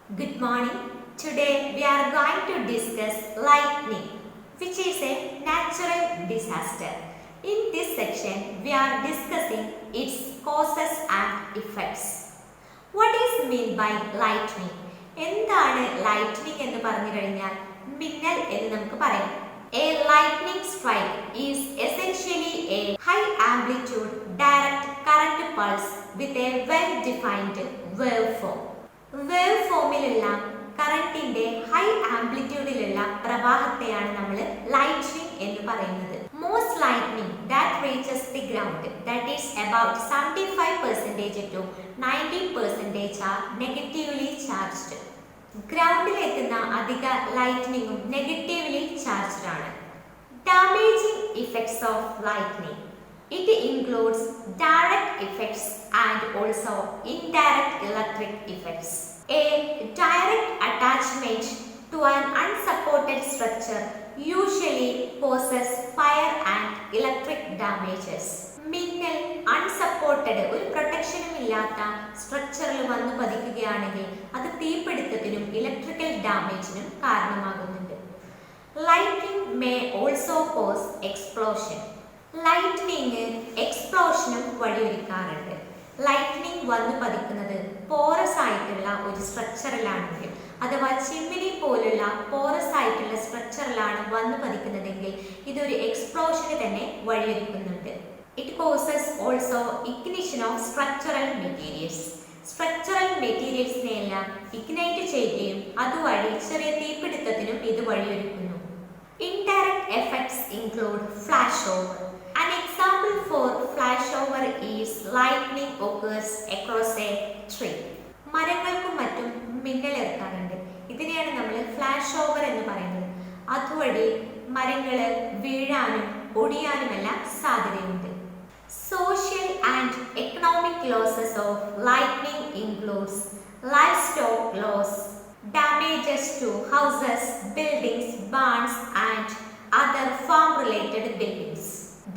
Good morning. Today we are going to discuss lightning, which is a natural disaster. In this section, we are discussing its causes and effects. What is meant by lightning? എന്താണ് lightning എന്ന് പറഞ്ഞു കഴിഞ്ഞാൽ മിന്നൽ എന്ന് നമുക്ക് പറയാം. A lightning strike is essentially a high amplitude direct current pulse with a well-defined waveform. വേവ്ഫോമിലുള്ള കറന്റിന്റെ high ആംപ്ലിറ്റ്യൂഡിലുള്ള പ്രവാഹത്തെയാണ് നമ്മൾ ലൈറ്റ്നിങ് എന്ന് പറയുന്നത്. Most lightning that reaches the ground, that is about 75% to 90% are negatively charged. ഗ്രൗണ്ടിലെത്തുന്ന അധിക ലൈറ്റ്നിങ്ങും നെഗറ്റീവ്ലി ചാർജ്ഡ് ആണ്. Damaging effects of lightning. It includes direct effects and also indirect electric effects. A direct attachment to an unsupported structure usually causes fire and electric damages. മിന്നൽ unsupported ഒരു പ്രൊട്ടക്ഷനും ഇല്ലാത്ത സ്ട്രക്ചറിൽ വന്നു പതിക്കുകയാണെങ്കിൽ അത് തീപിടുത്തത്തിനും electrical ഡാമേജിനും കാരണമാകുന്നുണ്ട്. Lightning may also cause explosion. Lightning എക്സ്പ്ലോഷനും വഴിയൊരുക്കാറുണ്ട്. ലൈറ്റ്നിങ് വന്നു പതിക്കുന്നത് പോറസ് ആയിട്ടുള്ള ഒരു സ്ട്രക്ചറിലാണെങ്കിൽ അഥവാ ചിമ്മിനി പോലുള്ള പോറസ് ആയിട്ടുള്ള സ്ട്രക്ചറിലാണ് വന്നു പതിക്കുന്നതെങ്കിൽ ഇതൊരു എക്സ്പ്ലോഷന് തന്നെ വഴിയൊരുക്കുന്നുണ്ട്. It causes also ignition of structural materials. Structural മെറ്റീരിയൽസിനെയെല്ലാം ഇഗ്നൈറ്റ് ചെയ്യുകയും അതുവഴി ചെറിയ തീപിടുത്തത്തിനും ഇത് വഴിയൊരുക്കുന്നു. Indirect effects include flashover. An example for flashover is lightning occurs across a tree. മരങ്ങൾക്കും മറ്റും മിന്നലേൽക്കാറുണ്ട്. ഇതിനെയാണ് നമ്മൾ ഫ്ലാഷ് ഓവർ എന്ന് പറയുന്നത്. അതുവഴി മരങ്ങൾ വീഴാനും ഒടിയാനുമെല്ലാം സാധ്യതയുണ്ട്. Social and economic losses of lightning includes livestock loss, damages to houses, buildings, barns and other farm-related buildings,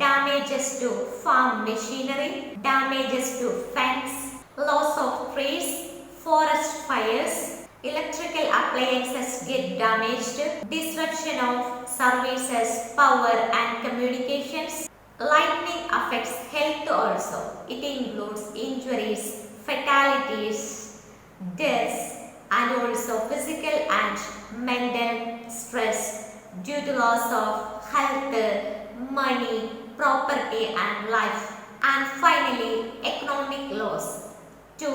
damages to farm machinery, damages to fence, loss of trees, forest fires, electrical appliances get damaged, disruption of services, power and communications. Lightning affects health also. It includes injuries, fatalities, deaths and also physical and mental stress due to loss of health, money, property and life. And finally, economic loss to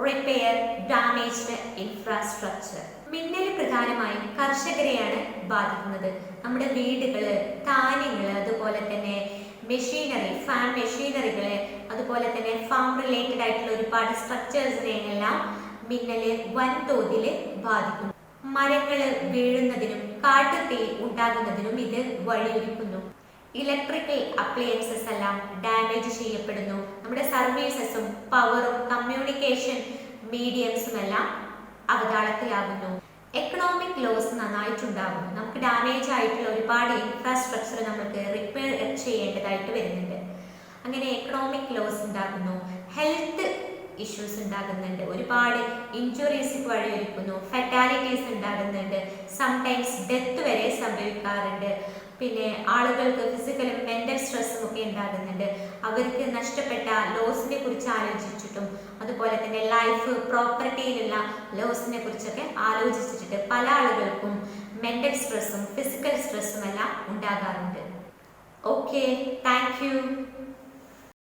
repair damaged infrastructure. മിന്നൽ പ്രധാനമായും കർഷകരെയാണ് ബാധിക്കുന്നത്. നമ്മുടെ വീടുകള്, ധാന്യങ്ങള്, അതുപോലെ തന്നെ machinery, farm മെഷീനറികള്, അതുപോലെ തന്നെ farm related ആയിട്ടുള്ള ഒരുപാട് സ്ട്രക്ചേഴ്സിനെയെല്ലാം മിന്നല് വൻതോതിൽ ബാധിക്കുന്നു. മരങ്ങള് വീഴുന്നതിനും കാട്ടുതീ ഉണ്ടാകുന്നതിനും ഇത് വഴിയൊരുക്കുന്നു. ഇലക്ട്രിക്കൽ അപ്ലയൻസസ് എല്ലാം ഡാമേജ് ചെയ്യപ്പെടുന്നു. നമ്മുടെ സർവീസസും പവറും കമ്മ്യൂണിക്കേഷൻ മീഡിയംസും എല്ലാം അവതാളത്തിലാകുന്നു. Economic loss നന്നായിട്ടുണ്ടാകുന്നു. നമുക്ക് ഡാമേജ് ആയിട്ടുള്ള ഒരുപാട് ഇൻഫ്രാസ്ട്രക്ചർ നമുക്ക് റിപ്പയർ ചെയ്യേണ്ടതായിട്ട് വരുന്നുണ്ട്. അങ്ങനെ എക്കണോമിക് ലോസ് ഉണ്ടാകുന്നു. ഹെൽത്ത് ഇഷ്യൂസ് ഉണ്ടാകുന്നുണ്ട്. ഒരുപാട് ഇഞ്ചുറീസ് വഴിയൊരുക്കുന്നു. ഫെറ്റാലിറ്റീസ് ഉണ്ടാകുന്നുണ്ട്. സംടൈംസ് ഡെത്ത് വരെ സംഭവിക്കാറുണ്ട്. പിന്നെ ആളുകൾക്ക് ഫിസിക്കലും മെന്റൽ സ്ട്രെസ്സും ഒക്കെ ഉണ്ടാകുന്നുണ്ട്. അവർക്ക് നഷ്ടപ്പെട്ട ലോസിനെ കുറിച്ച് ആലോചിച്ചിട്ടും അതുപോലെ തന്നെ ലൈഫ് പ്രോപ്പർട്ടിയിലുള്ള ലോസിനെ കുറിച്ചൊക്കെ ആലോചിച്ചിട്ട് പല ആളുകൾക്കും മെന്റൽ സ്ട്രെസ്സും ഫിസിക്കൽ സ്ട്രെസ്സും എല്ലാം ഉണ്ടാകാറുണ്ട്. Okay, thank you.